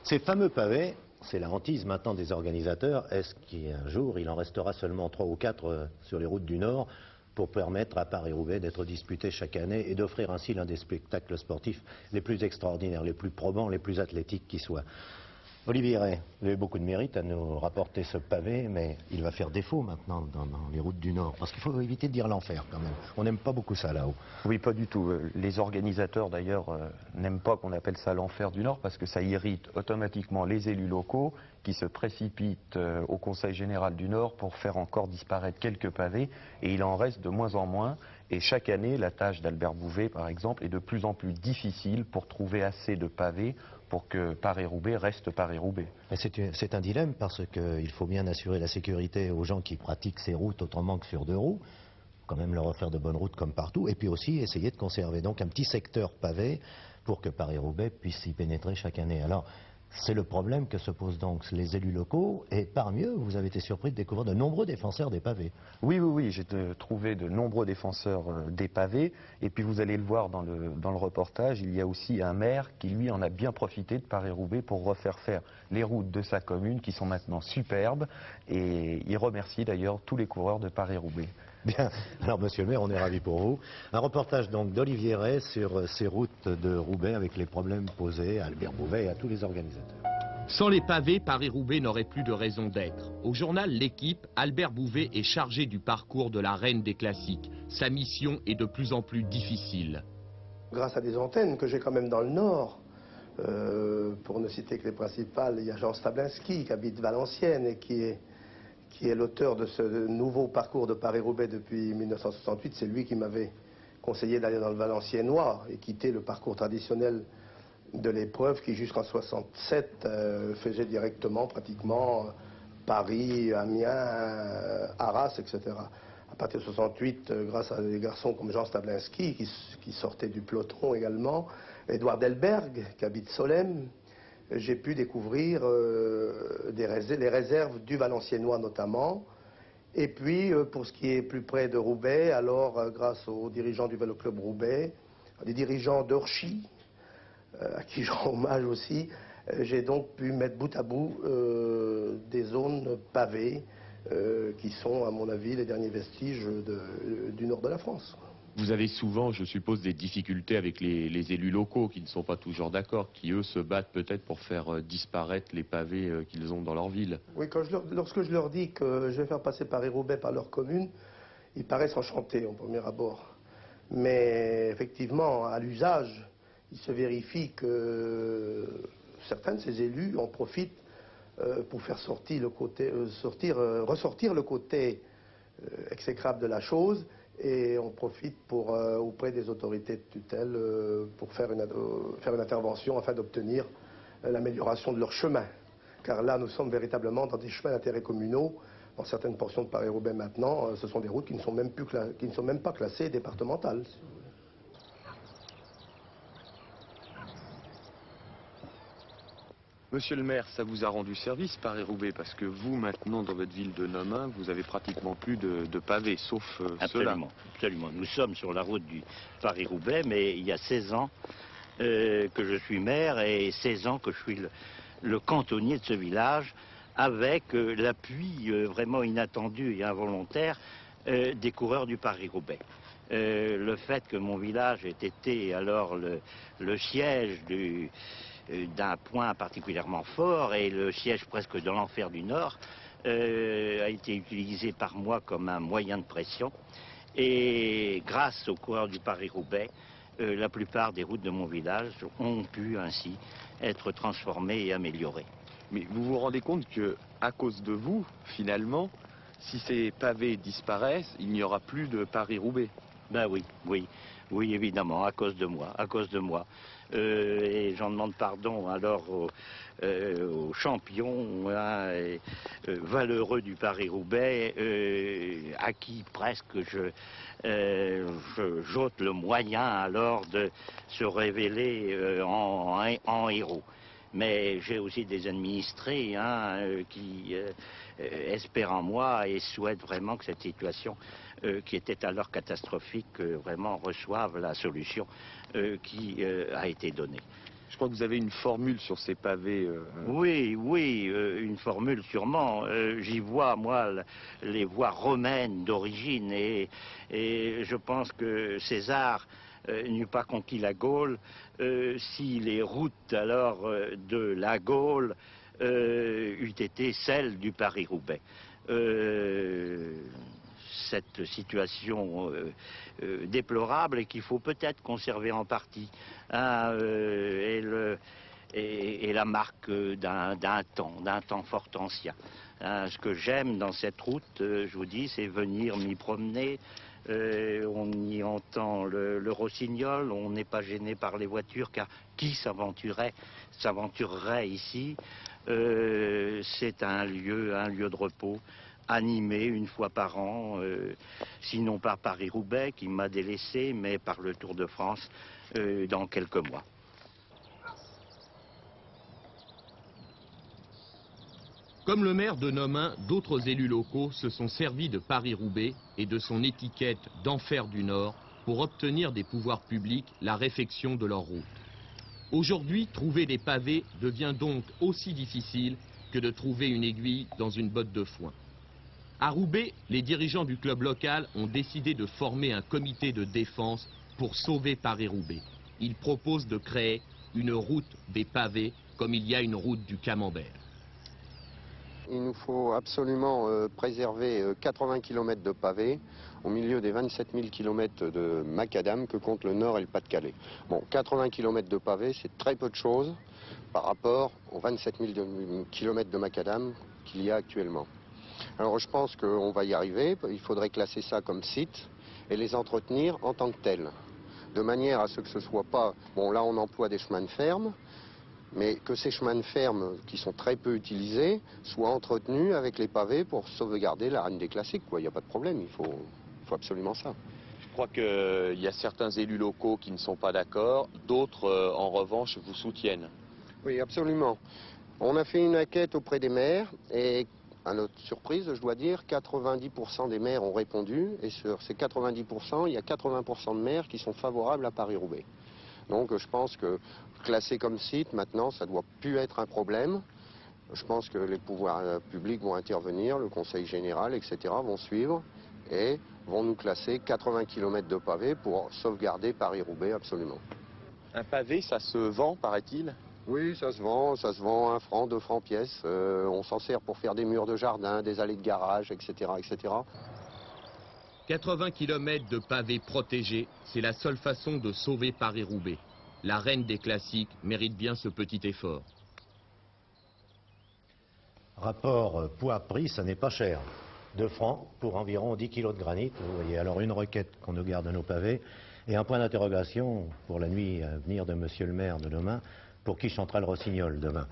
Ces fameux pavés, c'est la hantise maintenant des organisateurs. Est-ce qu'un jour, il en restera seulement 3 ou 4 sur les routes du Nord pour permettre à Paris-Roubaix d'être disputé chaque année et d'offrir ainsi l'un des spectacles sportifs les plus extraordinaires, les plus probants, les plus athlétiques qui soient? Olivier Ray, vous avez beaucoup de mérite à nous rapporter ce pavé, mais il va faire défaut maintenant dans les routes du Nord, parce qu'il faut éviter de dire l'enfer quand même. On n'aime pas beaucoup ça là-haut. Oui, pas du tout. Les organisateurs d'ailleurs n'aiment pas qu'on appelle ça l'enfer du Nord parce que ça irrite automatiquement les élus locaux qui se précipitent au Conseil général du Nord pour faire encore disparaître quelques pavés et il en reste de moins en moins. Et chaque année, la tâche d'Albert Bouvet, par exemple, est de plus en plus difficile pour trouver assez de pavés pour que Paris-Roubaix reste Paris-Roubaix. C'est un dilemme parce qu'il faut bien assurer la sécurité aux gens qui pratiquent ces routes autrement que sur 2 roues, quand même leur offrir de bonnes routes comme partout, et puis aussi essayer de conserver donc un petit secteur pavé pour que Paris-Roubaix puisse y pénétrer chaque année. Alors, c'est le problème que se posent donc les élus locaux, et parmi eux, vous avez été surpris de découvrir de nombreux défenseurs des pavés. Oui, j'ai trouvé de nombreux défenseurs des pavés, et puis vous allez le voir dans le reportage, il y a aussi un maire qui lui en a bien profité de Paris-Roubaix pour refaire faire les routes de sa commune qui sont maintenant superbes, et il remercie d'ailleurs tous les coureurs de Paris-Roubaix. Bien, alors monsieur le maire, on est ravis pour vous. Un reportage donc d'Olivier Ray sur ces routes de Roubaix avec les problèmes posés à Albert Bouvet et à tous les organisateurs. Sans les pavés, Paris-Roubaix n'aurait plus de raison d'être. Au journal L'Équipe, Albert Bouvet est chargé du parcours de la reine des classiques. Sa mission est de plus en plus difficile. Grâce à des antennes que j'ai quand même dans le Nord, pour ne citer que les principales, il y a Jean Stablinski qui habite Valenciennes et qui est l'auteur de ce nouveau parcours de Paris-Roubaix depuis 1968. C'est lui qui m'avait conseillé d'aller dans le Valenciennois et quitter le parcours traditionnel de l'épreuve qui jusqu'en 67 faisait directement pratiquement Paris, Amiens, Arras, etc. À partir de 68, grâce à des garçons comme Jean Stablinski qui sortait du peloton également, Édouard Delberg qui habite Solesmes, j'ai pu découvrir les réserves du Valenciennois notamment. Et puis, pour ce qui est plus près de Roubaix, alors grâce aux dirigeants du Vélo Club Roubaix, des dirigeants d'Orchy, à qui je rends hommage aussi, j'ai donc pu mettre bout à bout des zones pavées qui sont, à mon avis, les derniers vestiges du nord de la France. Vous avez souvent, je suppose, des difficultés avec les élus locaux qui ne sont pas toujours d'accord, qui eux se battent peut-être pour faire disparaître les pavés qu'ils ont dans leur ville. Oui, lorsque je leur dis que je vais faire passer Paris-Roubaix par leur commune, ils paraissent enchantés au premier abord. Mais effectivement, à l'usage, il se vérifie que certains de ces élus en profitent pour faire ressortir le côté exécrable de la chose, et on profite auprès des autorités de tutelle pour faire une intervention afin d'obtenir l'amélioration de leur chemin. Car là, nous sommes véritablement dans des chemins d'intérêt communaux. Dans certaines portions de Paris-Roubaix maintenant, ce sont des routes qui ne sont même pas classées départementales. Monsieur le maire, ça vous a rendu service Paris-Roubaix parce que vous, maintenant, dans votre ville de Nomain, vous avez pratiquement plus de pavés, sauf ceux-là. Absolument. Nous sommes sur la route du Paris-Roubaix, mais il y a 16 ans que je suis maire et 16 ans que je suis le cantonnier de ce village, avec l'appui vraiment inattendu et involontaire des coureurs du Paris-Roubaix. Le fait que mon village ait été alors le siège d'un point particulièrement fort et le siège presque de l'enfer du Nord a été utilisé par moi comme un moyen de pression. Et grâce aux coureurs du Paris-Roubaix, la plupart des routes de mon village ont pu ainsi être transformées et améliorées. Mais vous vous rendez compte que, à cause de vous, finalement, si ces pavés disparaissent, il n'y aura plus de Paris-Roubaix? Ben oui, évidemment, à cause de moi. Et j'en demande pardon alors aux champions valeureux du Paris-Roubaix, à qui presque j'ôte le moyen alors de se révéler en héros. Mais j'ai aussi des administrés qui espèrent en moi et souhaitent vraiment que cette situation, qui était alors catastrophique, vraiment reçoive la solution qui a été donnée. Je crois que vous avez une formule sur ces pavés. Oui, oui, une formule sûrement. J'y vois, moi, les voies romaines d'origine et je pense que César n'eût pas conquis la Gaule si les routes alors de la Gaule eût été celles du Paris-Roubaix. Cette situation déplorable et qu'il faut peut-être conserver en partie hein, et la marque d'un temps fort ancien. Hein, ce que j'aime dans cette route, je vous dis, c'est venir m'y promener. On y entend le rossignol, on n'est pas gêné par les voitures car qui s'aventurerait ici. C'est un lieu de repos animé une fois par an, sinon par Paris-Roubaix qui m'a délaissé, mais par le Tour de France dans quelques mois. Comme le maire de Nomain, d'autres élus locaux se sont servis de Paris-Roubaix et de son étiquette d'enfer du Nord pour obtenir des pouvoirs publics la réfection de leur route. Aujourd'hui, trouver des pavés devient donc aussi difficile que de trouver une aiguille dans une botte de foin. À Roubaix, les dirigeants du club local ont décidé de former un comité de défense pour sauver Paris-Roubaix. Ils proposent de créer une route des pavés comme il y a une route du camembert. Il nous faut absolument préserver 80 km de pavés au milieu des 27 000 km de macadam que comptent le Nord et le Pas-de-Calais. Bon, 80 km de pavés, c'est très peu de choses par rapport aux 27 000 km de macadam qu'il y a actuellement. Alors je pense qu'on va y arriver, il faudrait classer ça comme site et les entretenir en tant que tels, de manière à ce que ce soit pas... Bon là on emploie des chemins de ferme, mais que ces chemins de ferme qui sont très peu utilisés soient entretenus avec les pavés pour sauvegarder la reine des classiques, quoi. Il n'y a pas de problème, il faut absolument ça. Je crois qu'il y a certains élus locaux qui ne sont pas d'accord, d'autres en revanche vous soutiennent. Oui, absolument. On a fait une enquête auprès des maires et à notre surprise, je dois dire, 90% des maires ont répondu et sur ces 90%, il y a 80% de maires qui sont favorables à Paris-Roubaix. Donc je pense que classer comme site, maintenant, ça ne doit plus être un problème. Je pense que les pouvoirs publics vont intervenir, le conseil général, etc. vont suivre et vont nous classer 80 km de pavés pour sauvegarder Paris-Roubaix absolument. Un pavé, ça se vend, paraît-il? Oui, ça se vend 1 franc, 2 francs pièce. On s'en sert pour faire des murs de jardin, des allées de garage, etc., etc. 80 km de pavés protégés, c'est la seule façon de sauver Paris-Roubaix. La reine des classiques mérite bien ce petit effort. Rapport poids-prix, ça n'est pas cher. 2 francs pour environ 10 kg de granit. Vous voyez, alors une requête qu'on nous garde nos pavés et un point d'interrogation pour la nuit à venir de monsieur le maire de demain, pour qui chantera le rossignol demain.